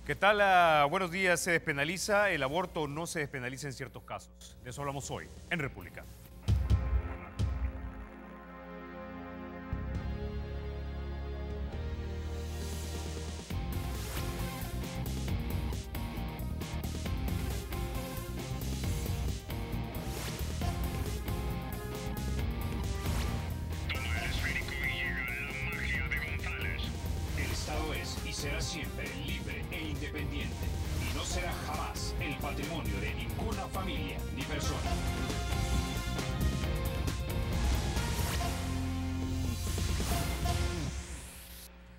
¿Qué tal? Buenos días. ¿Se despenaliza el aborto o no se despenaliza en ciertos casos? De eso hablamos hoy en República. Será siempre libre e independiente y no será jamás el patrimonio de ninguna familia ni persona.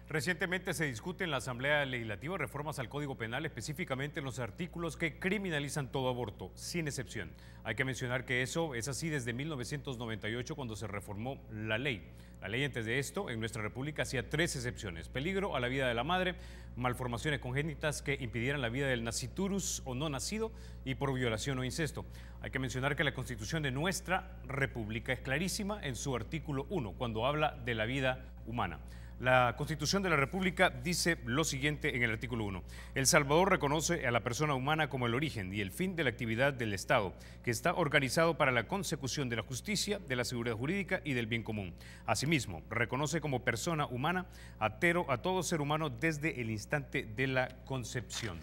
Recientemente se discute en la Asamblea Legislativa reformas al Código Penal, específicamente en los artículos que criminalizan todo aborto, sin excepción. Hay que mencionar que eso es así desde 1998, cuando se reformó la ley. La ley antes de esto, en nuestra república, hacía 3 excepciones: peligro a la vida de la madre, malformaciones congénitas que impidieran la vida del nasciturus o no nacido y por violación o incesto. Hay que mencionar que la Constitución de nuestra república es clarísima en su artículo 1, cuando habla de la vida humana. La Constitución de la República dice lo siguiente en el artículo 1. El Salvador reconoce a la persona humana como el origen y el fin de la actividad del Estado, que está organizado para la consecución de la justicia, de la seguridad jurídica y del bien común. Asimismo, reconoce como persona humana a todo ser humano desde el instante de la concepción.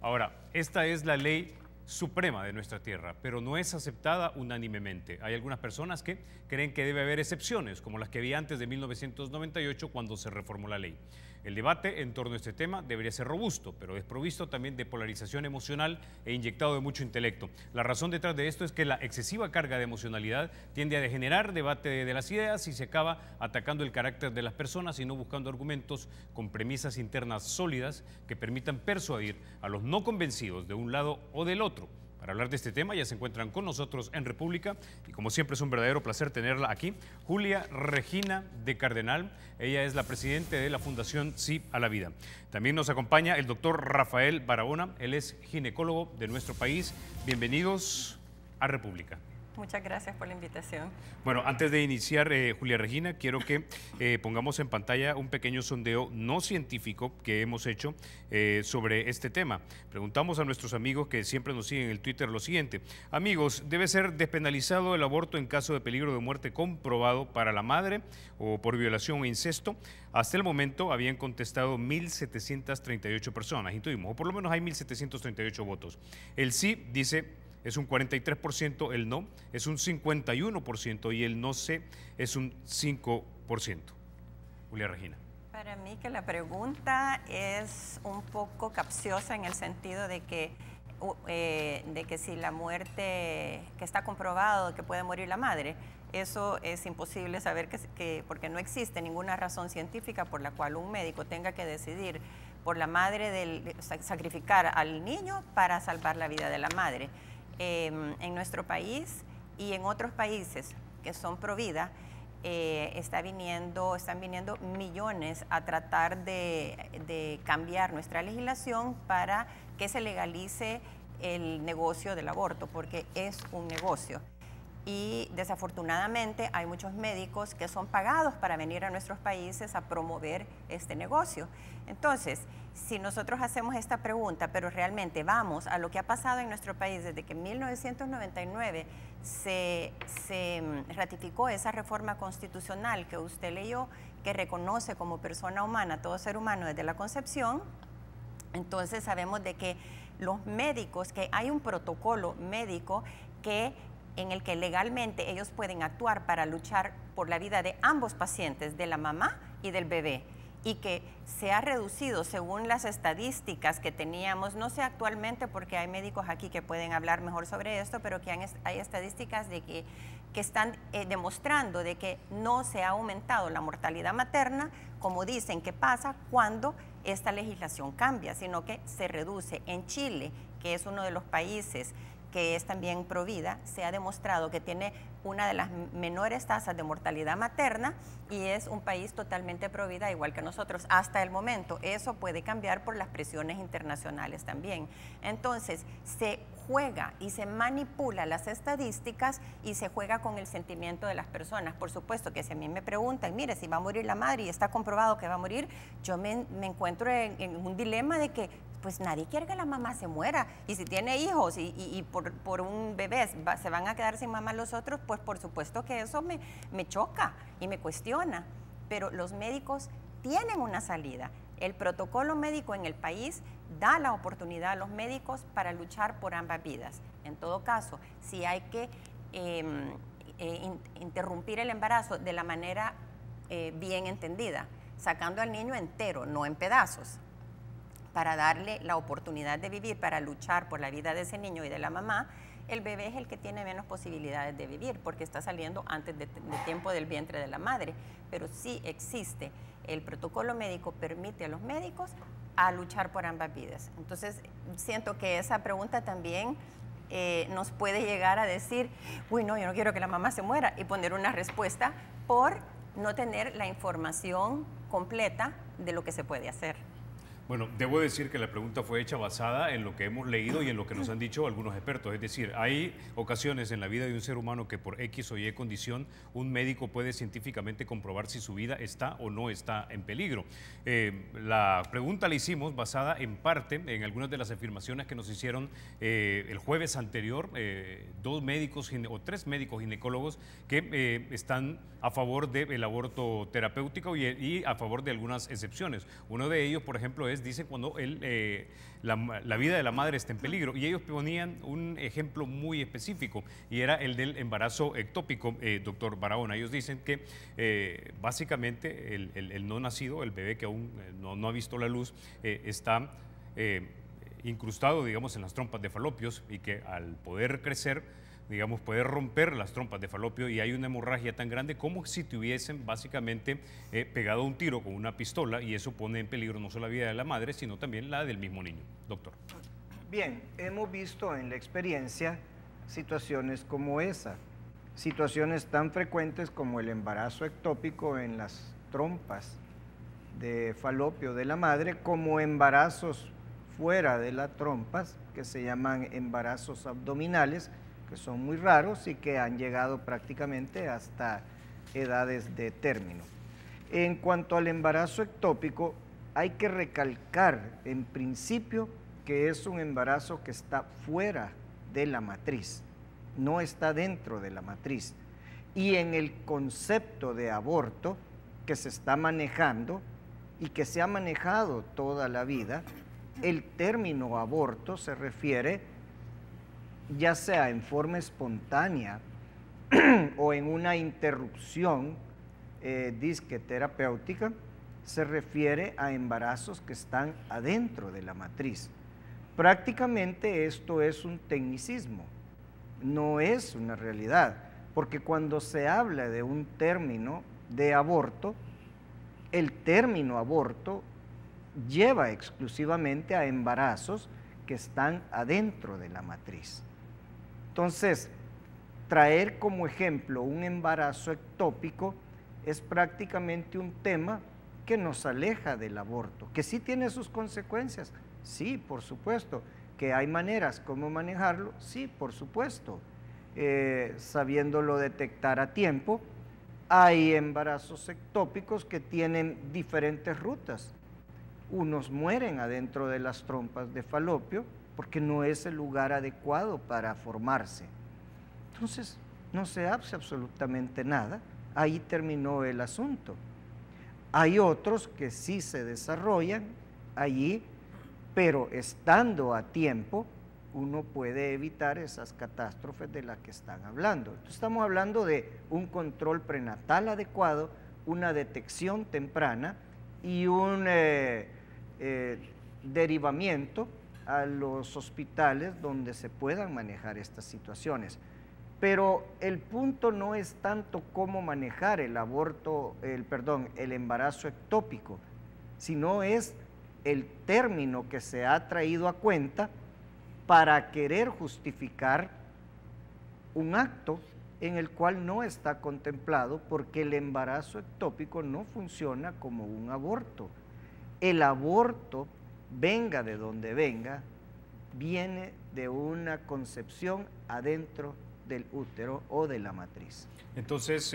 Ahora, esta es la ley suprema de nuestra tierra, pero no es aceptada unánimemente. Hay algunas personas que creen que debe haber excepciones, como las que había antes de 1998, cuando se reformó la ley. El debate en torno a este tema debería ser robusto, pero desprovisto también de polarización emocional e inyectado de mucho intelecto. La razón detrás de esto es que la excesiva carga de emocionalidad tiende a degenerar debate de las ideas y se acaba atacando el carácter de las personas y no buscando argumentos con premisas internas sólidas que permitan persuadir a los no convencidos de un lado o del otro. Para hablar de este tema ya se encuentran con nosotros en República y como siempre es un verdadero placer tenerla aquí, Julia Regina de Cardenal. Ella es la presidenta de la Fundación Sí a la Vida. También nos acompaña el doctor Rafael Barahona, él es ginecólogo de nuestro país. Bienvenidos a República. Muchas gracias por la invitación. Bueno, antes de iniciar, Julia Regina, quiero que pongamos en pantalla un pequeño sondeo no científico que hemos hecho sobre este tema. Preguntamos a nuestros amigos que siempre nos siguen en el Twitter lo siguiente: amigos, ¿debe ser despenalizado el aborto en caso de peligro de muerte comprobado para la madre o por violación o incesto? Hasta el momento habían contestado 1.738 personas, intuimos, o por lo menos hay 1.738 votos. El sí dice es un 43%, el no es un 51% y el no sé es un 5%. Julia Regina. Para mí que la pregunta es un poco capciosa en el sentido de que si la muerte, que está comprobado que puede morir la madre, eso es imposible saber porque no existe ninguna razón científica por la cual un médico tenga que decidir por la madre, sacrificar al niño para salvar la vida de la madre. En nuestro país y en otros países que son pro vida, están viniendo millones a tratar de cambiar nuestra legislación para que se legalice el negocio del aborto, porque es un negocio. Y desafortunadamente hay muchos médicos que son pagados para venir a nuestros países a promover este negocio. Entonces, si nosotros hacemos esta pregunta, pero realmente vamos a lo que ha pasado en nuestro país desde que en 1999 se ratificó esa reforma constitucional que usted leyó, que reconoce como persona humana a todo ser humano desde la concepción, entonces sabemos de que los médicos, que hay un protocolo médico en el que legalmente ellos pueden actuar para luchar por la vida de ambos pacientes, de la mamá y del bebé, y que se ha reducido según las estadísticas que teníamos, no sé actualmente porque hay médicos aquí que pueden hablar mejor sobre esto, pero que hay estadísticas de que están demostrando de que no se ha aumentado la mortalidad materna, como dicen que pasa cuando esta legislación cambia, sino que se reduce. En Chile, que es uno de los países que es también provida, se ha demostrado que tiene una de las menores tasas de mortalidad materna y es un país totalmente provida, igual que nosotros, hasta el momento. Eso puede cambiar por las presiones internacionales también. Entonces, se juega y se manipula las estadísticas y se juega con el sentimiento de las personas. Por supuesto que si a mí me preguntan, mire, si va a morir la madre y está comprobado que va a morir, yo me encuentro en un dilema de que pues nadie quiere que la mamá se muera. Y si tiene hijos y por un bebé se van a quedar sin mamá los otros, pues por supuesto que eso me choca y me cuestiona. Pero los médicos tienen una salida. El protocolo médico en el país da la oportunidad a los médicos para luchar por ambas vidas. En todo caso, si hay que interrumpir el embarazo de la manera bien entendida, sacando al niño entero, no en pedazos, para darle la oportunidad de vivir, para luchar por la vida de ese niño y de la mamá, el bebé es el que tiene menos posibilidades de vivir porque está saliendo antes de tiempo del vientre de la madre. Pero sí existe, el protocolo médico permite a los médicos a luchar por ambas vidas. Entonces, siento que esa pregunta también nos puede llegar a decir, uy, no, yo no quiero que la mamá se muera, y poner una respuesta por no tener la información completa de lo que se puede hacer. Bueno, debo decir que la pregunta fue hecha basada en lo que hemos leído y en lo que nos han dicho algunos expertos. Es decir, hay ocasiones en la vida de un ser humano que por X o Y condición un médico puede científicamente comprobar si su vida está o no está en peligro. La pregunta la hicimos basada en parte en algunas de las afirmaciones que nos hicieron el jueves anterior, tres médicos ginecólogos que están a favor del aborto terapéutico y a favor de algunas excepciones. Uno de ellos, por ejemplo, dice cuando la vida de la madre está en peligro, y ellos ponían un ejemplo muy específico y era el del embarazo ectópico, doctor Barahona. Ellos dicen que básicamente el no nacido, el bebé que aún no ha visto la luz, está incrustado, digamos, en las trompas de falopios, y que al poder crecer, digamos, puede romper las trompas de falopio y hay una hemorragia tan grande como si te hubiesen básicamente pegado un tiro con una pistola, y eso pone en peligro no solo la vida de la madre, sino también la del mismo niño. Doctor. Bien, hemos visto en la experiencia situaciones como esa, situaciones tan frecuentes como el embarazo ectópico en las trompas de falopio de la madre, como embarazos fuera de las trompas, que se llaman embarazos abdominales, que son muy raros y que han llegado prácticamente hasta edades de término. En cuanto al embarazo ectópico, hay que recalcar en principio que es un embarazo que está fuera de la matriz, no está dentro de la matriz. Y en el concepto de aborto que se está manejando y que se ha manejado toda la vida, el término aborto se refiere ya sea en forma espontánea o en una interrupción disque terapéutica, se refiere a embarazos que están adentro de la matriz. Prácticamente esto es un tecnicismo, no es una realidad, porque cuando se habla de un término de aborto, el término aborto lleva exclusivamente a embarazos que están adentro de la matriz. Entonces, traer como ejemplo un embarazo ectópico es prácticamente un tema que nos aleja del aborto, que sí tiene sus consecuencias, sí, por supuesto, que hay maneras como manejarlo, sí, por supuesto, sabiéndolo detectar a tiempo. Hay embarazos ectópicos que tienen diferentes rutas. Unos mueren adentro de las trompas de falopio porque no es el lugar adecuado para formarse. Entonces, no se hace absolutamente nada, ahí terminó el asunto. Hay otros que sí se desarrollan allí, pero estando a tiempo, uno puede evitar esas catástrofes de las que están hablando. Entonces, estamos hablando de un control prenatal adecuado, una detección temprana y un derivamiento a los hospitales donde se puedan manejar estas situaciones. Pero el punto no es tanto cómo manejar el embarazo ectópico, sino es el término que se ha traído a cuenta para querer justificar un acto en el cual no está contemplado, porque el embarazo ectópico no funciona como un aborto. El aborto, venga de donde venga, viene de una concepción adentro del útero o de la matriz. Entonces,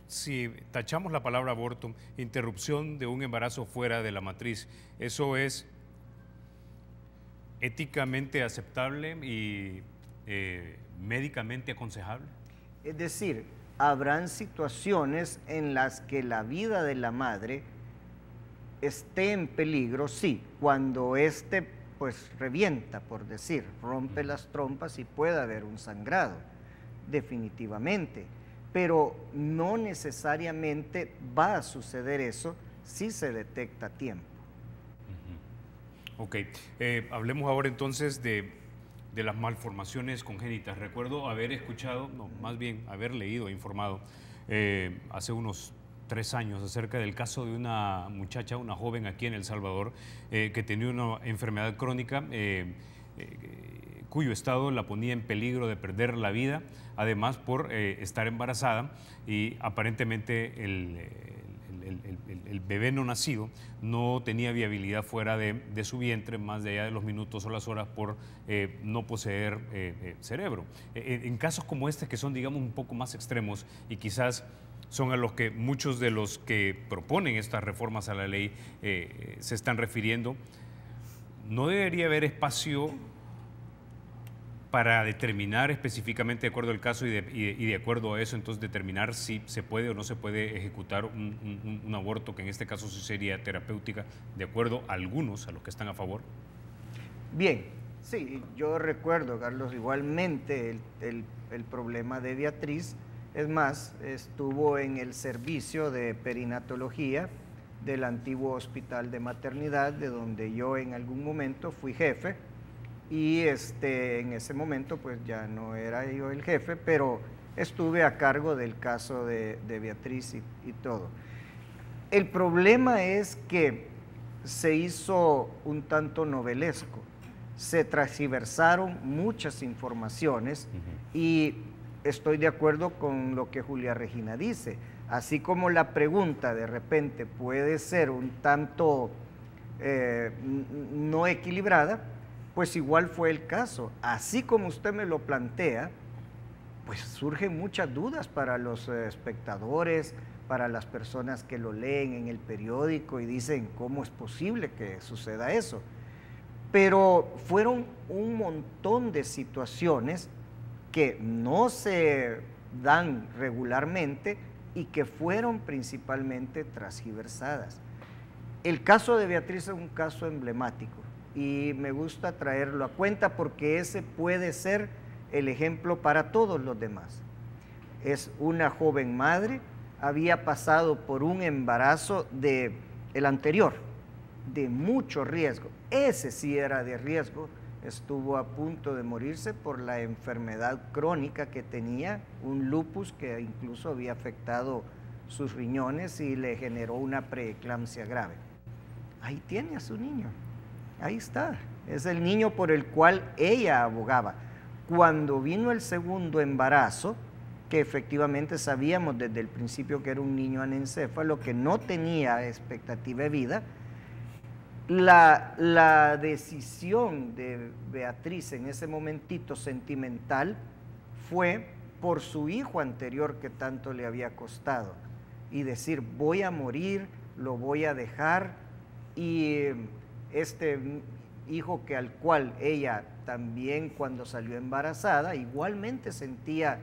si tachamos la palabra aborto, interrupción de un embarazo fuera de la matriz, eso es éticamente aceptable y médicamente aconsejable? Es decir, habrán situaciones en las que la vida de la madre esté en peligro, sí, cuando éste pues revienta, por decir, rompe las trompas y puede haber un sangrado, definitivamente, pero no necesariamente va a suceder eso si se detecta a tiempo. Ok, hablemos ahora entonces de las malformaciones congénitas. Recuerdo haber escuchado, no, más bien haber leído e informado hace unos 3 años acerca del caso de una muchacha, una joven aquí en El Salvador, que tenía una enfermedad crónica cuyo estado la ponía en peligro de perder la vida, además por estar embarazada, y aparentemente el bebé no nacido no tenía viabilidad fuera de su vientre más allá de los minutos o las horas por no poseer cerebro. En casos como este, que son, digamos, un poco más extremos y quizás son a los que muchos de los que proponen estas reformas a la ley se están refiriendo, ¿no debería haber espacio para determinar específicamente, de acuerdo al caso y de acuerdo a eso, entonces determinar si se puede o no se puede ejecutar un aborto, que en este caso sí sería terapéutica, de acuerdo a algunos, a los que están a favor? Bien, sí, yo recuerdo, Carlos, igualmente el problema de Beatriz. Es más, estuvo en el servicio de perinatología del antiguo hospital de maternidad, de donde yo en algún momento fui jefe, y en ese momento pues ya no era yo el jefe, pero estuve a cargo del caso de Beatriz y todo. El problema es que se hizo un tanto novelesco, se transgiversaron muchas informaciones y estoy de acuerdo con lo que Julia Regina dice, así como la pregunta de repente puede ser un tanto no equilibrada, pues igual fue el caso. Así como usted me lo plantea, pues surgen muchas dudas para los espectadores, para las personas que lo leen en el periódico y dicen, ¿cómo es posible que suceda eso? Pero fueron un montón de situaciones que no se dan regularmente y que fueron principalmente transgiversadas. El caso de Beatriz es un caso emblemático y me gusta traerlo a cuenta porque ese puede ser el ejemplo para todos los demás. Es una joven madre, había pasado por un embarazo el anterior, de mucho riesgo. Ese sí era de riesgo, estuvo a punto de morirse por la enfermedad crónica que tenía, un lupus que incluso había afectado sus riñones y le generó una preeclampsia grave. Ahí tiene a su niño, ahí está, es el niño por el cual ella abogaba. Cuando vino el segundo embarazo, que efectivamente sabíamos desde el principio que era un niño anencéfalo, que no tenía expectativa de vida, la decisión de Beatriz en ese momentito sentimental fue por su hijo anterior que tanto le había costado y decir, voy a morir, lo voy a dejar, y este hijo al cual ella también cuando salió embarazada igualmente sentía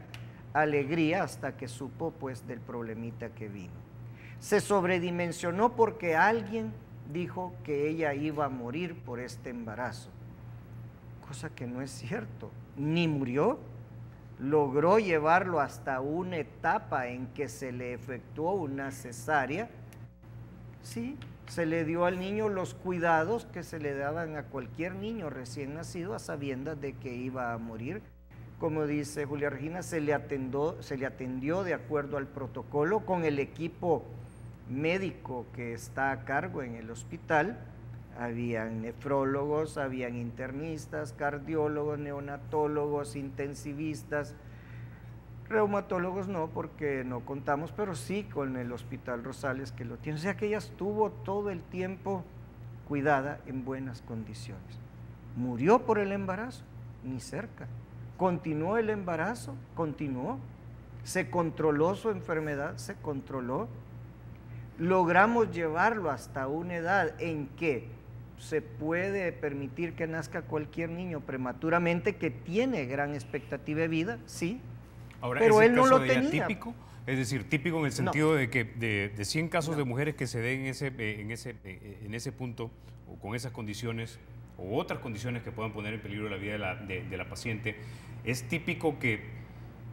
alegría hasta que supo pues del problemita que vino. Se sobredimensionó porque alguien dijo que ella iba a morir por este embarazo, cosa que no es cierto, ni murió, logró llevarlo hasta una etapa en que se le efectuó una cesárea, sí, se le dio al niño los cuidados que se le daban a cualquier niño recién nacido a sabiendas de que iba a morir. Como dice Julia Regina, se le atendió de acuerdo al protocolo con el equipo médico que está a cargo en el hospital. Habían nefrólogos, habían internistas, cardiólogos, neonatólogos, intensivistas, reumatólogos no, porque no contamos, pero sí con el Hospital Rosales que lo tiene. O sea que ella estuvo todo el tiempo cuidada en buenas condiciones. ¿Murió por el embarazo? Ni cerca. ¿Continuó el embarazo? Continuó. ¿Se controló su enfermedad? Se controló. Logramos llevarlo hasta una edad en que se puede permitir que nazca cualquier niño prematuramente que tiene gran expectativa de vida, sí, Ahora, pero ¿es él el no caso lo de ella tenía. típico? Es decir, típico en el sentido de que de 100 casos de mujeres que se den en ese punto, o con esas condiciones, o otras condiciones que puedan poner en peligro la vida de la paciente, ¿es típico que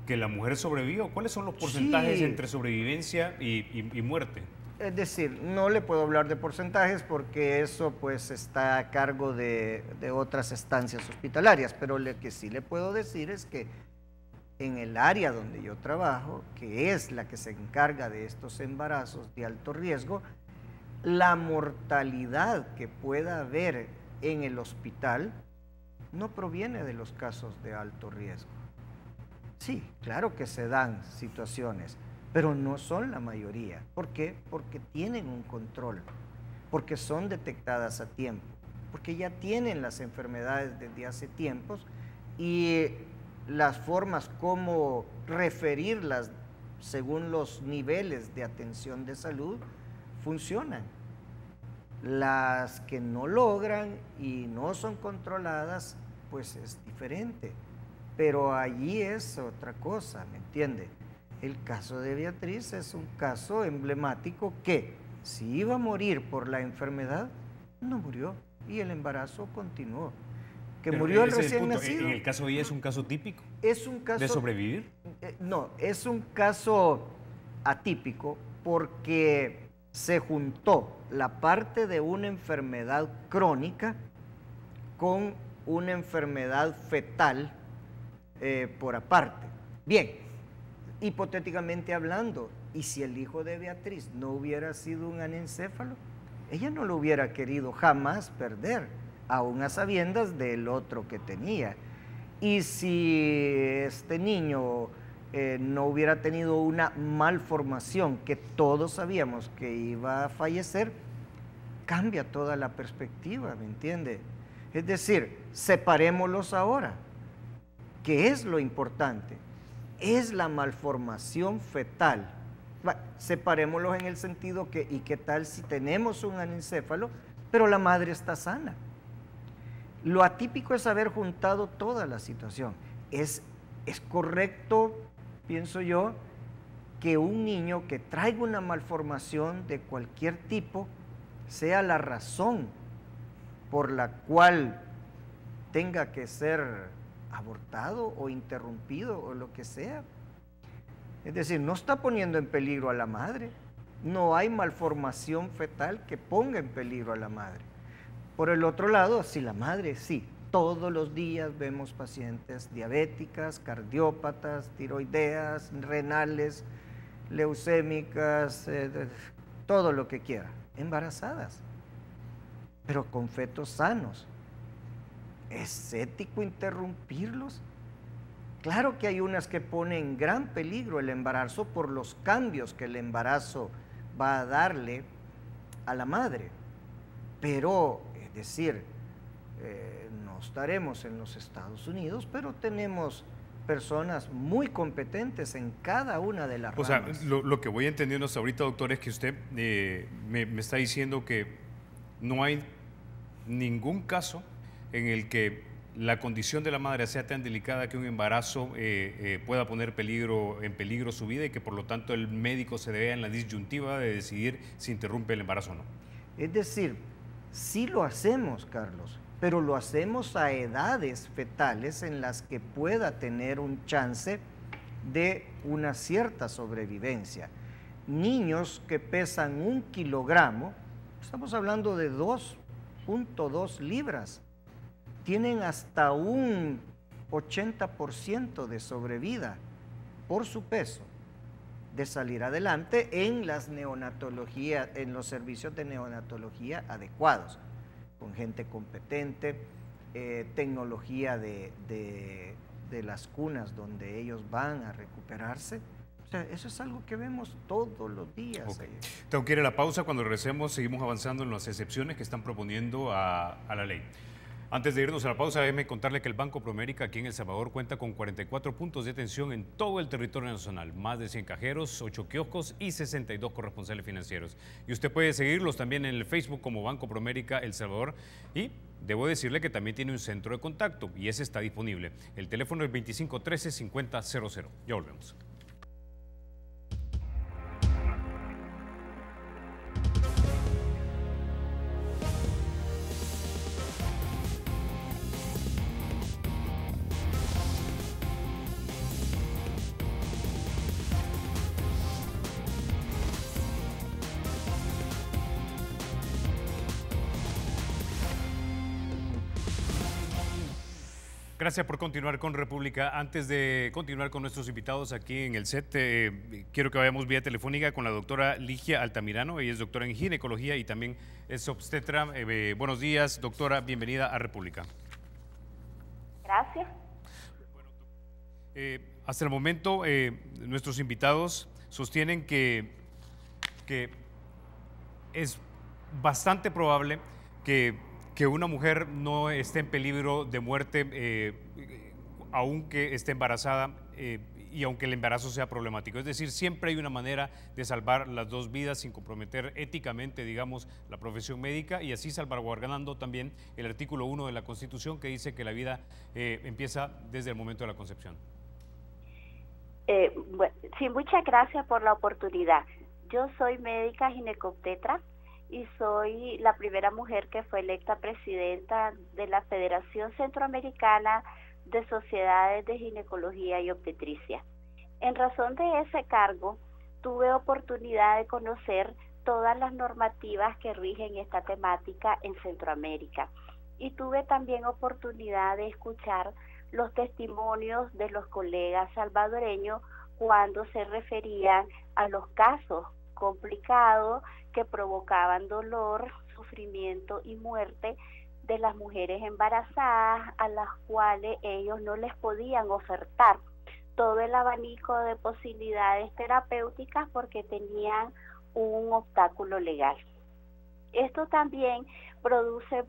la mujer sobreviva? ¿Cuáles son los porcentajes Sí. entre sobrevivencia y muerte? Es decir, no le puedo hablar de porcentajes porque eso pues está a cargo de otras estancias hospitalarias, pero lo que sí le puedo decir es que en el área donde yo trabajo, que es la que se encarga de estos embarazos de alto riesgo, la mortalidad que pueda haber en el hospital no proviene de los casos de alto riesgo. Sí, claro que se dan situaciones, pero no son la mayoría. ¿Por qué? Porque tienen un control, porque son detectadas a tiempo, porque ya tienen las enfermedades desde hace tiempos y las formas como referirlas según los niveles de atención de salud funcionan. Las que no logran y no son controladas, pues es diferente. Pero allí es otra cosa, ¿me entiende? El caso de Beatriz es un caso emblemático que, si iba a morir por la enfermedad, no murió y el embarazo continuó. Que Pero murió el ese es recién punto. nacido. ¿En el caso de ella es un caso típico Es un caso de sobrevivir? No, es un caso atípico porque se juntó la parte de una enfermedad crónica con una enfermedad fetal por aparte. Bien, hipotéticamente hablando, ¿y si el hijo de Beatriz no hubiera sido un anencéfalo? Ella no lo hubiera querido jamás perder, aún a sabiendas del otro que tenía. Y si este niño no hubiera tenido una malformación que todos sabíamos que iba a fallecer, cambia toda la perspectiva, ¿me entiende? Es decir, separémoslos ahora. ¿Qué es lo importante? Es la malformación fetal. Separémoslos en el sentido que, ¿y qué tal si tenemos un anencéfalo, pero la madre está sana? Lo atípico es haber juntado toda la situación. Es correcto, pienso yo, que un niño que traiga una malformación de cualquier tipo sea la razón por la cual tenga que ser abortado o interrumpido o lo que sea. Es decir, no está poniendo en peligro a la madre. No hay malformación fetal que ponga en peligro a la madre. Por el otro lado, si la madre, sí, todos los días vemos pacientes diabéticas, cardiópatas, tiroideas, renales, leucémicas, todo lo que quiera, embarazadas, pero con fetos sanos. ¿Es ético interrumpirlos? Claro que hay unas que ponen en gran peligro el embarazo por los cambios que el embarazo va a darle a la madre, pero es decir, no estaremos en los Estados Unidos, pero tenemos personas muy competentes en cada una de las ramas. O sea, lo que voy entendiendo hasta ahorita, doctor, es que usted me está diciendo que no hay ningún caso en el que la condición de la madre sea tan delicada que un embarazo pueda poner en peligro su vida y que por lo tanto el médico se vea en la disyuntiva de decidir si interrumpe el embarazo o no. Es decir, sí lo hacemos, Carlos, pero lo hacemos a edades fetales en las que pueda tener un chance de una cierta sobrevivencia. Niños que pesan 1 kilogramo, estamos hablando de 2.2 libras, tienen hasta un 80% de sobrevida por su peso de salir adelante en las neonatologías, en los servicios de neonatología adecuados, con gente competente, tecnología de las cunas donde ellos van a recuperarse. O sea, eso es algo que vemos todos los días. Okay. Tengo que ir a la pausa. Cuando regresemos seguimos avanzando en las excepciones que están proponiendo a la ley. Antes de irnos a la pausa, déjeme contarle que el Banco Promérica aquí en El Salvador cuenta con 44 puntos de atención en todo el territorio nacional, más de 100 cajeros, 8 kioscos y 62 corresponsales financieros. Y usted puede seguirlos también en el Facebook como Banco Promérica El Salvador, y debo decirle que también tiene un centro de contacto y ese está disponible. El teléfono es 2513-5000. Ya volvemos. Gracias por continuar con República. Antes de continuar con nuestros invitados aquí en el set, quiero que vayamos vía telefónica con la doctora Ligia Altamirano. Ella es doctora en ginecología y también es obstetra. Buenos días, doctora. Bienvenida a República. Gracias. Hasta el momento, nuestros invitados sostienen que es bastante probable que una mujer no esté en peligro de muerte aunque esté embarazada y aunque el embarazo sea problemático. Es decir, siempre hay una manera de salvar las dos vidas sin comprometer éticamente, digamos, la profesión médica, y así salvaguardando también el artículo 1 de la Constitución, que dice que la vida empieza desde el momento de la concepción. Sí, muchas gracias por la oportunidad. Yo soy médica ginecobstetra y soy la primera mujer que fue electa presidenta de la Federación Centroamericana de Sociedades de Ginecología y Obstetricia. En razón de ese cargo, tuve oportunidad de conocer todas las normativas que rigen esta temática en Centroamérica, y tuve también oportunidad de escuchar los testimonios de los colegas salvadoreños cuando se referían a los casos complicados que provocaban dolor, sufrimiento y muerte de las mujeres embarazadas, a las cuales ellos no les podían ofertar todo el abanico de posibilidades terapéuticas porque tenían un obstáculo legal. Esto también produce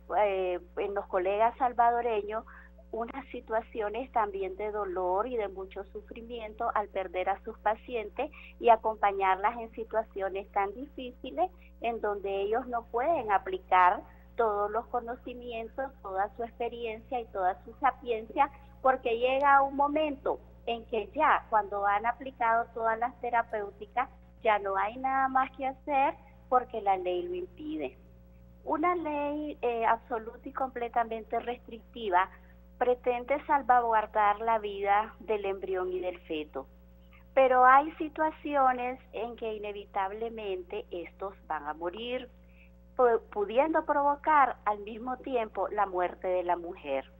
en los colegas salvadoreños unas situaciones también de dolor y de mucho sufrimiento al perder a sus pacientes y acompañarlas en situaciones tan difíciles en donde ellos no pueden aplicar todos los conocimientos, toda su experiencia y toda su sapiencia, porque llega un momento en que ya cuando han aplicado todas las terapéuticas ya no hay nada más que hacer porque la ley lo impide. Una ley absoluta y completamente restrictiva pretende salvaguardar la vida del embrión y del feto, pero hay situaciones en que inevitablemente estos van a morir, pudiendo provocar al mismo tiempo la muerte de la mujer.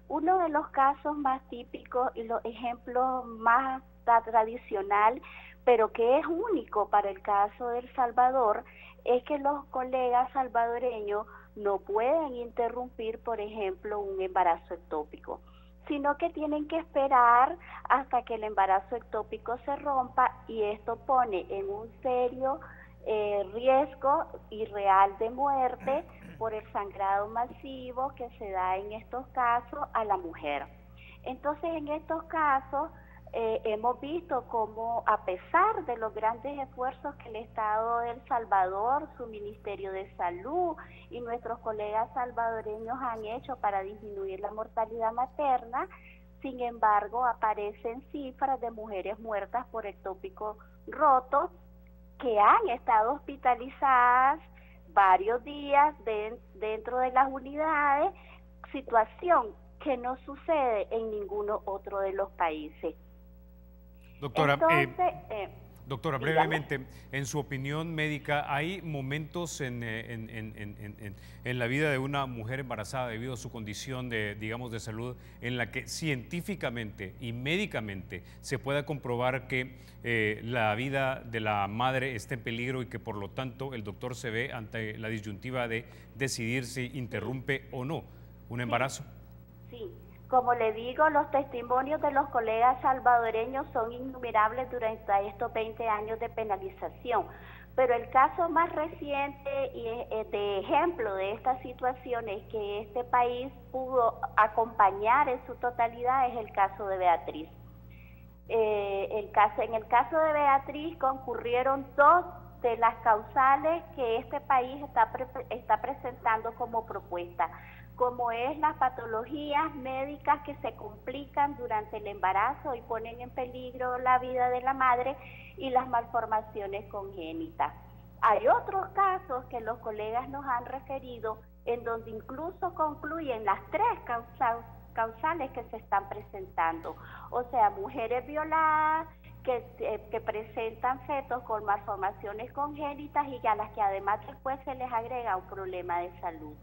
Uno de los casos más típicos y los ejemplos más tradicional, pero que es único para el caso de El Salvador, es que los colegas salvadoreños no pueden interrumpir, por ejemplo, un embarazo ectópico, sino que tienen que esperar hasta que el embarazo ectópico se rompa, y esto pone en un serio riesgo y real de muerte por el sangrado masivo que se da en estos casos a la mujer. Entonces, en estos casos hemos visto cómo, a pesar de los grandes esfuerzos que el Estado de El Salvador, su Ministerio de Salud y nuestros colegas salvadoreños han hecho para disminuir la mortalidad materna, sin embargo aparecen cifras de mujeres muertas por ectópico roto que han estado hospitalizadas varios días dentro de las unidades, situación que no sucede en ninguno otro de los países. Doctora, Entonces, doctora, brevemente, en su opinión médica, ¿hay momentos en la vida de una mujer embarazada debido a su condición de salud en la que científicamente y médicamente se pueda comprobar que la vida de la madre está en peligro y que por lo tanto el doctor se ve ante la disyuntiva de decidir si interrumpe o no un embarazo? Sí. Como le digo, los testimonios de los colegas salvadoreños son innumerables durante estos 20 años de penalización, Pero el caso más reciente y de ejemplo de esta situación es que este país pudo acompañar en su totalidad es el caso de Beatriz. En el caso de Beatriz concurrieron dos de las causales que este país está presentando como propuesta, como es las patologías médicas que se complican durante el embarazo y ponen en peligro la vida de la madre, y las malformaciones congénitas. Hay otros casos que los colegas nos han referido en donde incluso concluyen las tres causales que se están presentando, o sea, mujeres violadas que presentan fetos con malformaciones congénitas y a las que además después se les agrega un problema de salud.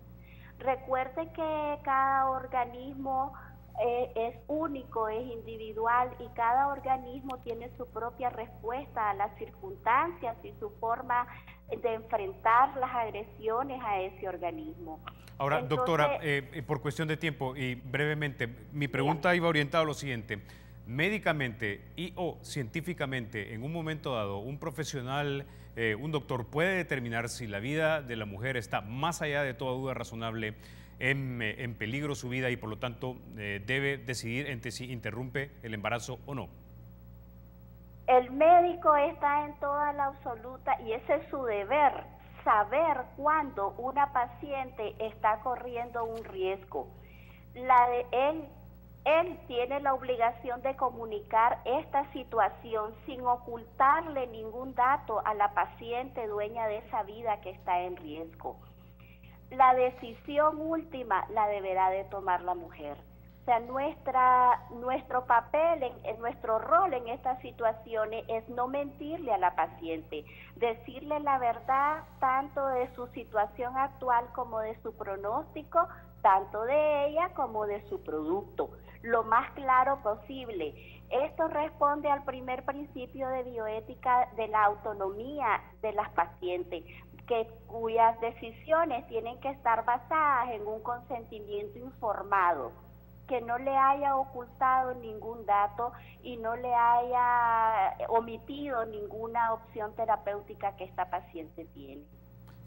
Recuerde que cada organismo es único, es individual, y cada organismo tiene su propia respuesta a las circunstancias y su forma de enfrentar las agresiones a ese organismo. Ahora, Entonces, doctora, por cuestión de tiempo y brevemente, mi pregunta iba orientada a lo siguiente. Médicamente y o científicamente, en un momento dado, un profesional, un doctor puede determinar si la vida de la mujer está más allá de toda duda razonable en peligro su vida, y por lo tanto debe decidir entre si interrumpe el embarazo o no. El médico está en toda la absoluta, y ese es su deber, saber cuándo una paciente está corriendo un riesgo. Él tiene la obligación de comunicar esta situación sin ocultarle ningún dato a la paciente dueña de esa vida que está en riesgo. La decisión última la deberá de tomar la mujer. O sea, nuestro papel, nuestro rol en estas situaciones es no mentirle a la paciente, decirle la verdad tanto de su situación actual como de su pronóstico, tanto de ella como de su producto, lo más claro posible. Esto responde al primer principio de bioética de la autonomía de las pacientes, cuyas decisiones tienen que estar basadas en un consentimiento informado, que no le haya ocultado ningún dato y no le haya omitido ninguna opción terapéutica que esta paciente tiene.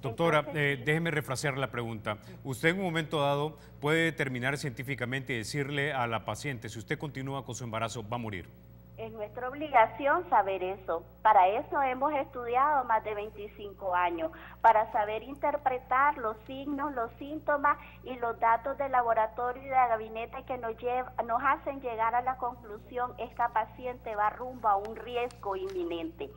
Doctora, déjeme refrasear la pregunta. Usted en un momento dado puede determinar científicamente y decirle a la paciente, si usted continúa con su embarazo, va a morir. Es nuestra obligación saber eso. Para eso hemos estudiado más de 25 años, para saber interpretar los signos, los síntomas y los datos de laboratorio y de gabinete que nos hacen llegar a la conclusión: esta paciente va rumbo a un riesgo inminente.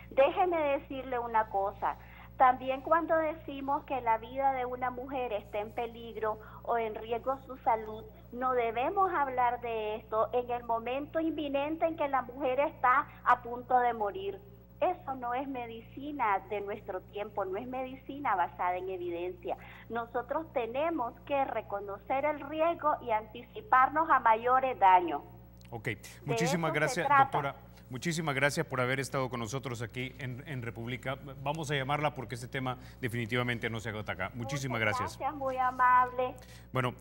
Déjeme decirle una cosa. También cuando decimos que la vida de una mujer está en peligro o en riesgo su salud, no debemos hablar de esto en el momento inminente en que la mujer está a punto de morir. Eso no es medicina de nuestro tiempo, no es medicina basada en evidencia. Nosotros tenemos que reconocer el riesgo y anticiparnos a mayores daños. Ok, muchísimas gracias, doctora. Muchísimas gracias por haber estado con nosotros aquí en República. Vamos a llamarla porque este tema definitivamente no se agota acá. Muchísimas gracias. Gracias, muy amable. Bueno,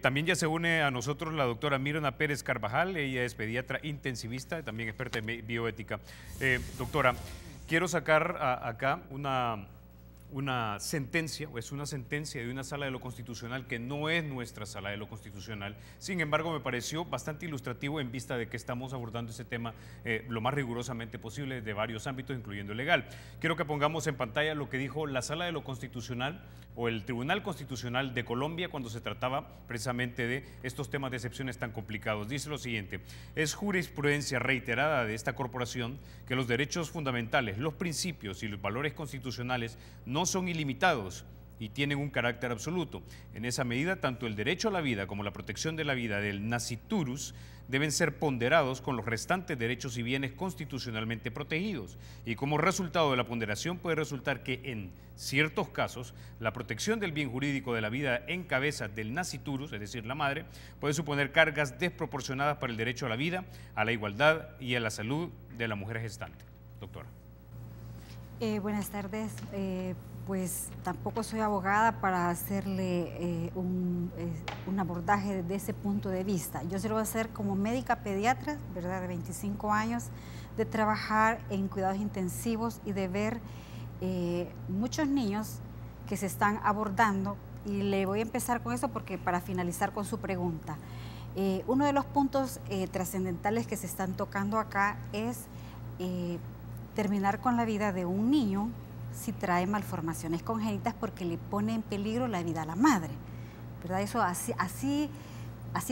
también ya se une a nosotros la doctora Mirna Pérez Carvajal. Ella es pediatra intensivista, también experta en bioética. Doctora, quiero sacar acá una sentencia, o es una sentencia de una sala de lo constitucional que no es nuestra sala de lo constitucional. Sin embargo, me pareció bastante ilustrativo en vista de que estamos abordando ese tema lo más rigurosamente posible de varios ámbitos, incluyendo el legal. Quiero que pongamos en pantalla lo que dijo la sala de lo constitucional o el Tribunal Constitucional de Colombia cuando se trataba precisamente de estos temas de excepciones tan complicados. Dice lo siguiente: es jurisprudencia reiterada de esta corporación que los derechos fundamentales, los principios y los valores constitucionales no son ilimitados y tienen un carácter absoluto. En esa medida, tanto el derecho a la vida como la protección de la vida del nasciturus deben ser ponderados con los restantes derechos y bienes constitucionalmente protegidos. Y como resultado de la ponderación puede resultar que en ciertos casos la protección del bien jurídico de la vida en cabeza del nasciturus, es decir, la madre, puede suponer cargas desproporcionadas para el derecho a la vida, a la igualdad y a la salud de la mujer gestante. Doctora. Buenas tardes. Pues tampoco soy abogada para hacerle un abordaje desde ese punto de vista. Yo se lo voy a hacer como médica pediatra, ¿verdad?, de 25 años, de trabajar en cuidados intensivos y de ver muchos niños que se están abordando, y le voy a empezar con eso porque para finalizar con su pregunta, uno de los puntos trascendentales que se están tocando acá es terminar con la vida de un niño si trae malformaciones congénitas porque le pone en peligro la vida a la madre, ¿verdad? Eso así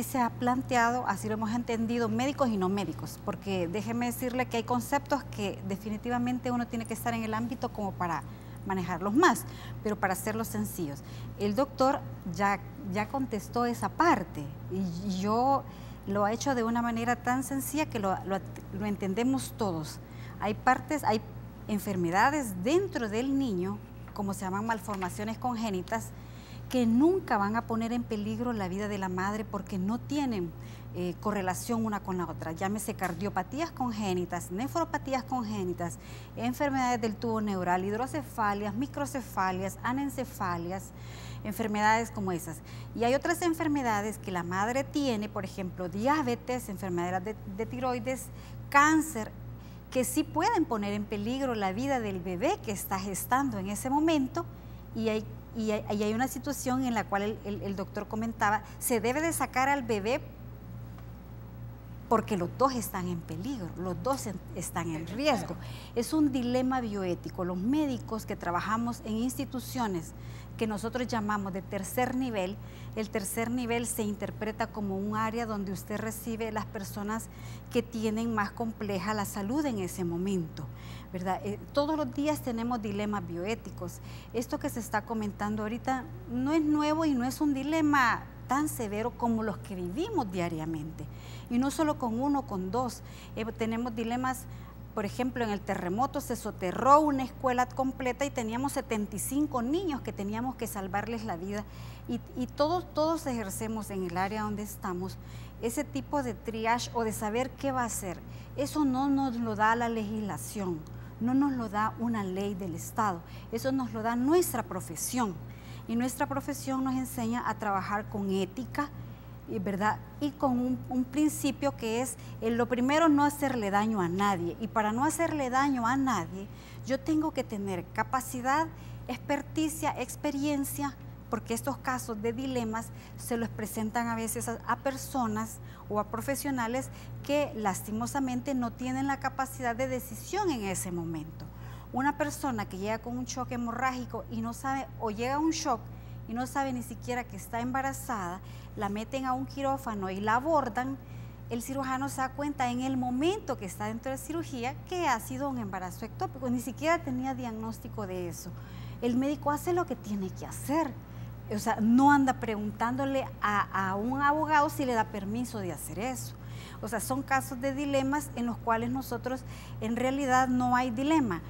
se ha planteado, así lo hemos entendido médicos y no médicos, porque déjeme decirle que hay conceptos que definitivamente uno tiene que estar en el ámbito como para manejarlos más, pero para hacerlos sencillos. El doctor ya contestó esa parte y yo lo ha hecho de una manera tan sencilla que lo entendemos todos. Hay enfermedades dentro del niño, como se llaman malformaciones congénitas, que nunca van a poner en peligro la vida de la madre porque no tienen correlación una con la otra. Llámese cardiopatías congénitas, nefropatías congénitas, enfermedades del tubo neural, hidrocefalias, microcefalias, anencefalias, enfermedades como esas. Y hay otras enfermedades que la madre tiene, por ejemplo, diabetes, enfermedades de tiroides, cáncer, que sí pueden poner en peligro la vida del bebé que está gestando en ese momento, y hay una situación en la cual el doctor comentaba, se debe de sacar al bebé porque los dos están en peligro, los dos están en riesgo. Es un dilema bioético. Los médicos que trabajamos en instituciones que nosotros llamamos de tercer nivel, el tercer nivel se interpreta como un área donde usted recibe las personas que tienen más compleja la salud en ese momento, ¿verdad? Todos los días tenemos dilemas bioéticos. Esto que se está comentando ahorita no es nuevo y no es un dilema tan severo como los que vivimos diariamente. Y no solo con uno, con dos. Tenemos dilemas, por ejemplo, en el terremoto se soterró una escuela completa y teníamos 75 niños que teníamos que salvarles la vida. Y todos ejercemos en el área donde estamos ese tipo de triage o de saber qué va a hacer. Eso no nos lo da la legislación, no nos lo da una ley del Estado, eso nos lo da nuestra profesión. Y nuestra profesión nos enseña a trabajar con ética, ¿verdad? Y con un principio que es, lo primero, no hacerle daño a nadie. Y para no hacerle daño a nadie, yo tengo que tener capacidad, experticia, experiencia, porque estos casos de dilemas se los presentan a veces a personas o a profesionales que lastimosamente no tienen la capacidad de decisión en ese momento. Una persona que llega con un shock hemorrágico y no sabe, o llega a un shock y no sabe ni siquiera que está embarazada, la meten a un quirófano y la abordan, el cirujano se da cuenta en el momento que está dentro de cirugía que ha sido un embarazo ectópico, ni siquiera tenía diagnóstico de eso. El médico hace lo que tiene que hacer, o sea, no anda preguntándole a un abogado si le da permiso de hacer eso. O sea, son casos de dilemas en los cuales nosotros, en realidad no hay dilema.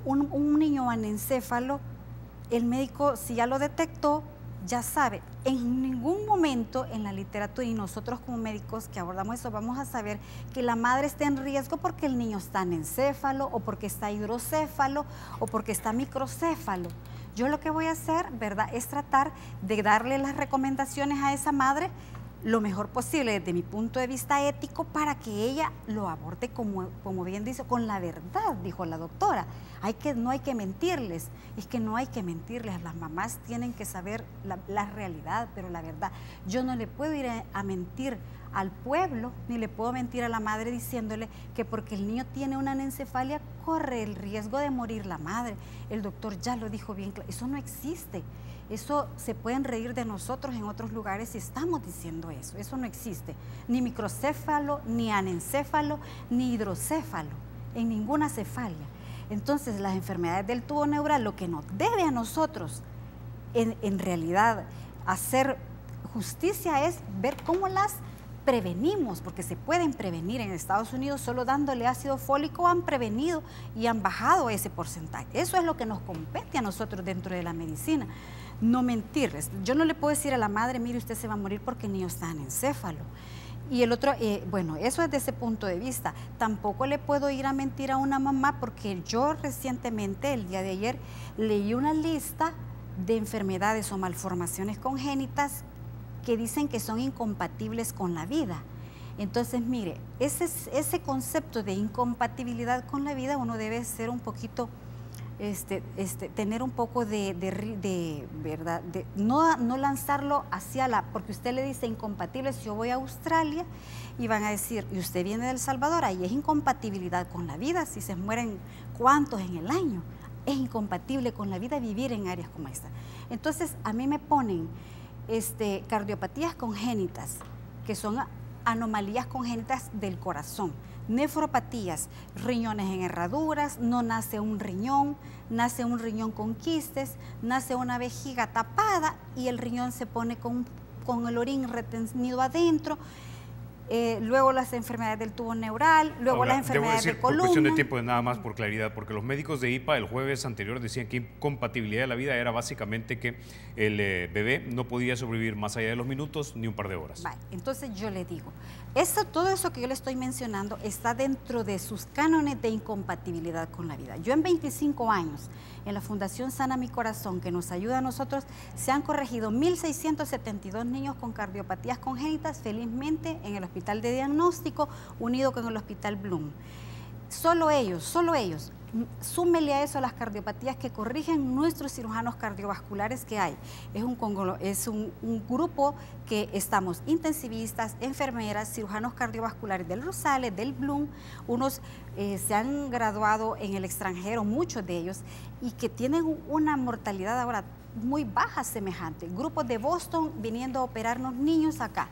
Un niño anencéfalo, el médico, si ya lo detectó, ya sabe, en ningún momento en la literatura, y nosotros como médicos que abordamos eso, vamos a saber que la madre está en riesgo porque el niño está anencéfalo, o porque está hidrocéfalo, o porque está microcéfalo. Yo lo que voy a hacer, ¿verdad?, es tratar de darle las recomendaciones a esa madre lo mejor posible desde mi punto de vista ético para que ella lo aborde como bien dice, con la verdad, dijo la doctora. No hay que mentirles, es que no hay que mentirles, las mamás tienen que saber la realidad, pero la verdad. Yo no le puedo ir a mentir al pueblo, ni le puedo mentir a la madre diciéndole que porque el niño tiene una anencefalia corre el riesgo de morir la madre. El doctor ya lo dijo bien claro, eso no existe. Eso se pueden reír de nosotros en otros lugares si estamos diciendo eso. Eso no existe. Ni microcéfalo, ni anencéfalo, ni hidrocéfalo, en ninguna cefalia. Entonces, las enfermedades del tubo neural, lo que nos debe a nosotros, en realidad, hacer justicia es ver cómo las prevenimos, porque se pueden prevenir. En Estados Unidos solo dándole ácido fólico han prevenido y han bajado ese porcentaje. Eso es lo que nos compete a nosotros dentro de la medicina. No mentirles. Yo no le puedo decir a la madre, mire, usted se va a morir porque el niño está anencéfalo. Y el otro, bueno, eso es de ese punto de vista. Tampoco le puedo ir a mentir a una mamá porque yo recientemente, el día de ayer, leí una lista de enfermedades o malformaciones congénitas que dicen que son incompatibles con la vida. Entonces, mire, ese concepto de incompatibilidad con la vida uno debe ser un poquito tener un poco de verdad, de no lanzarlo hacia porque usted le dice incompatible. Si yo voy a Australia y van a decir, y usted viene de El Salvador, ahí es incompatibilidad con la vida, si se mueren cuántos en el año, es incompatible con la vida vivir en áreas como esta. Entonces a mí me ponen cardiopatías congénitas, que son anomalías congénitas del corazón, nefropatías, riñones en herraduras, no nace un riñón con quistes, nace una vejiga tapada y el riñón se pone con el orín retenido adentro. Luego las enfermedades del tubo neural, luego ahora, las enfermedades de columna. Por cuestión de tiempo, nada más por claridad, porque los médicos de IPA el jueves anterior decían que incompatibilidad de la vida era básicamente que el bebé no podía sobrevivir más allá de los minutos ni un par de horas. Vale, entonces yo le digo, todo eso que yo le estoy mencionando está dentro de sus cánones de incompatibilidad con la vida. Yo en 25 años, en la Fundación Sana Mi Corazón, que nos ayuda a nosotros, se han corregido 1.672 niños con cardiopatías congénitas, felizmente en el hospital de diagnóstico, unido con el hospital Bloom. Solo ellos, súmele a eso las cardiopatías que corrigen nuestros cirujanos cardiovasculares que hay. Es un grupo que estamos intensivistas, enfermeras, cirujanos cardiovasculares del Rosales, del Bloom, unos se han graduado en el extranjero, muchos de ellos, y que tienen una mortalidad ahora muy baja semejante. Grupos de Boston viniendo a operarnos niños acá.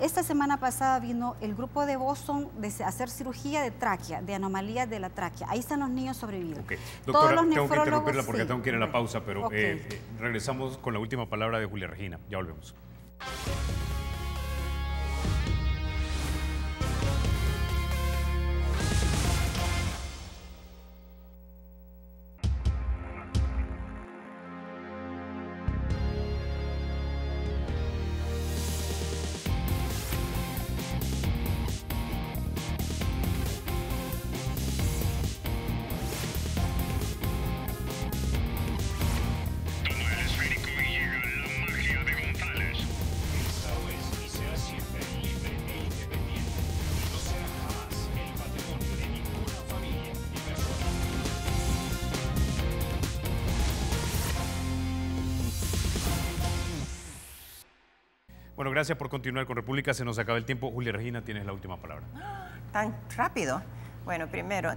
Esta semana pasada vino el grupo de Boston de hacer cirugía de tráquea, de anomalías de la tráquea. Ahí están los niños sobrevividos. Okay. Doctora, tengo que interrumpirla porque tengo que ir a la pausa, pero regresamos con la última palabra de Julia Regina. Ya volvemos. Bueno, gracias por continuar con República. Se nos acaba el tiempo. Julia Regina, tienes la última palabra. ¿Tan rápido? Bueno, primero,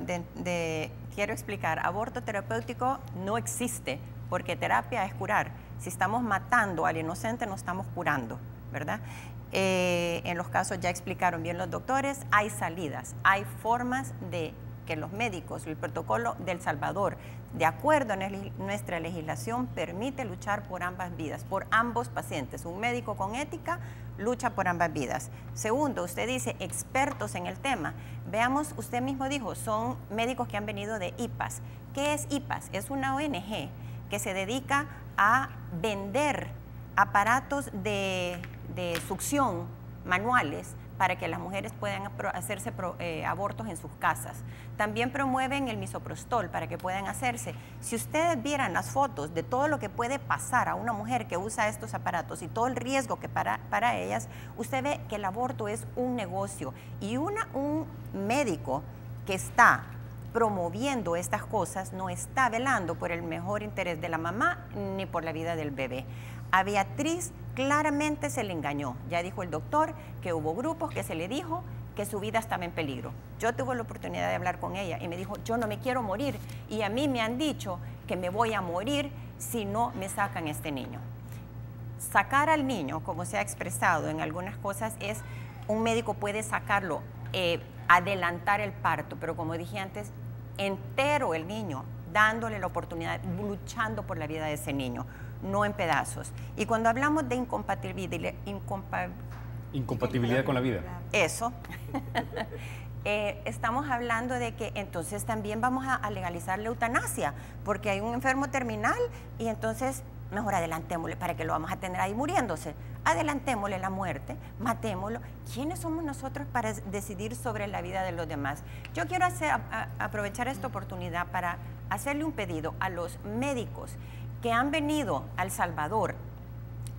quiero explicar, aborto terapéutico no existe, porque terapia es curar. Si estamos matando al inocente, no estamos curando, ¿verdad? En los casos, ya explicaron bien los doctores, hay salidas, hay formas de que los médicos, el protocolo del Salvador, de acuerdo a nuestra legislación, permite luchar por ambas vidas, por ambos pacientes. Un médico con ética lucha por ambas vidas. Segundo, usted dice expertos en el tema. Veamos, usted mismo dijo, son médicos que han venido de IPAS. ¿Qué es IPAS? Es una ONG que se dedica a vender aparatos de succión manuales para que las mujeres puedan hacerse abortos en sus casas. También promueven el misoprostol para que puedan hacerse. Si ustedes vieran las fotos de todo lo que puede pasar a una mujer que usa estos aparatos y todo el riesgo que para ellas, usted ve que el aborto es un negocio. Y un médico que está promoviendo estas cosas no está velando por el mejor interés de la mamá ni por la vida del bebé. A Beatriz claramente se le engañó. Ya dijo el doctor que hubo grupos que se le dijo que su vida estaba en peligro. Yo tuve la oportunidad de hablar con ella y me dijo, yo no me quiero morir y a mí me han dicho que me voy a morir si no me sacan este niño. Sacar al niño, como se ha expresado en algunas cosas, un médico puede sacarlo, adelantar el parto, pero como dije antes, entero el niño, dándole la oportunidad, luchando por la vida de ese niño, no en pedazos. Y cuando hablamos de incompatibilidad con la vida. Eso. Estamos hablando de que entonces también vamos a legalizar la eutanasia, porque hay un enfermo terminal y entonces mejor adelantémosle para que lo vamos a tener ahí muriéndose. Adelantémosle la muerte, matémoslo. ¿Quiénes somos nosotros para decidir sobre la vida de los demás? Yo quiero aprovechar esta oportunidad para hacerle un pedido a los médicos que han venido a El Salvador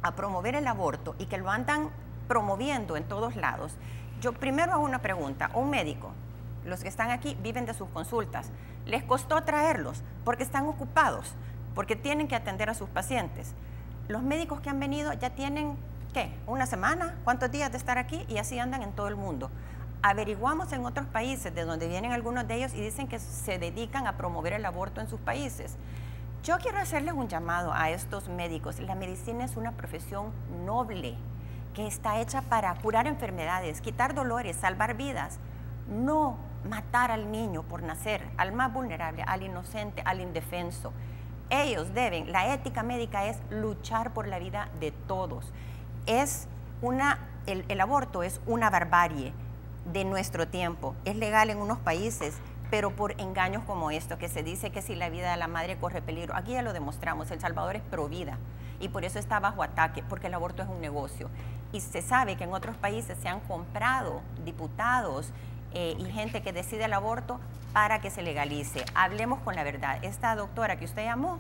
a promover el aborto y que lo andan promoviendo en todos lados. Yo primero hago una pregunta. Un médico los que están aquí viven de sus consultas. Les costó traerlos porque están ocupados, porque tienen que atender a sus pacientes. Los médicos que han venido ya tienen, ¿qué? ¿Una semana? ¿Cuántos días de estar aquí? Y así andan en todo el mundo. Averiguamos en otros países de donde vienen algunos de ellos y dicen que se dedican a promover el aborto en sus países. Yo quiero hacerles un llamado a estos médicos. La medicina es una profesión noble que está hecha para curar enfermedades, quitar dolores, salvar vidas. No matar al niño por nacer, al más vulnerable, al inocente, al indefenso. Ellos deben, la ética médica es luchar por la vida de todos. El aborto es una barbarie de nuestro tiempo. Es legal en unos países, pero por engaños como esto, que se dice que si la vida de la madre corre peligro. Aquí ya lo demostramos, El Salvador es pro vida y por eso está bajo ataque, porque el aborto es un negocio. Y se sabe que en otros países se han comprado diputados y gente que decide el aborto para que se legalice. Hablemos con la verdad. Esta doctora que usted llamó,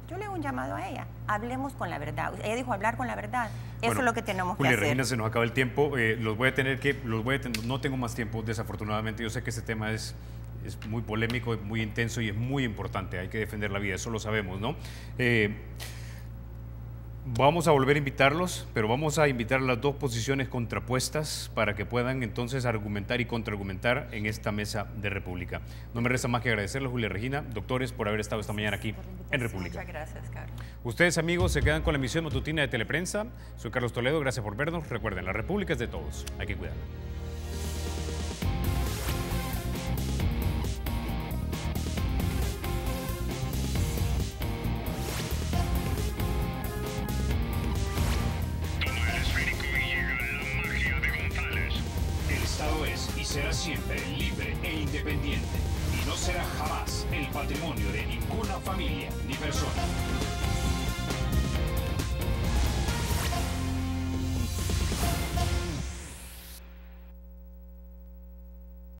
yo le hago un llamado a ella. Hablemos con la verdad. Ella dijo hablar con la verdad. Eso es lo que tenemos que hacer. Regina, se nos acaba el tiempo. No tengo más tiempo, desafortunadamente. Yo sé que este tema es muy polémico, muy intenso y es muy importante. Hay que defender la vida, eso lo sabemos, ¿no? Vamos a volver a invitarlos, pero vamos a invitar las dos posiciones contrapuestas para que puedan entonces argumentar y contraargumentar en esta mesa de República. No me resta más que agradecerles, Julia Regina, doctores, por haber estado esta mañana aquí en República. Muchas gracias, Carlos. Ustedes, amigos, se quedan con la emisión matutina de Teleprensa. Soy Carlos Toledo, gracias por vernos. Recuerden, la República es de todos, hay que cuidarla. Será siempre libre e independiente y no será jamás el patrimonio de ninguna familia ni persona.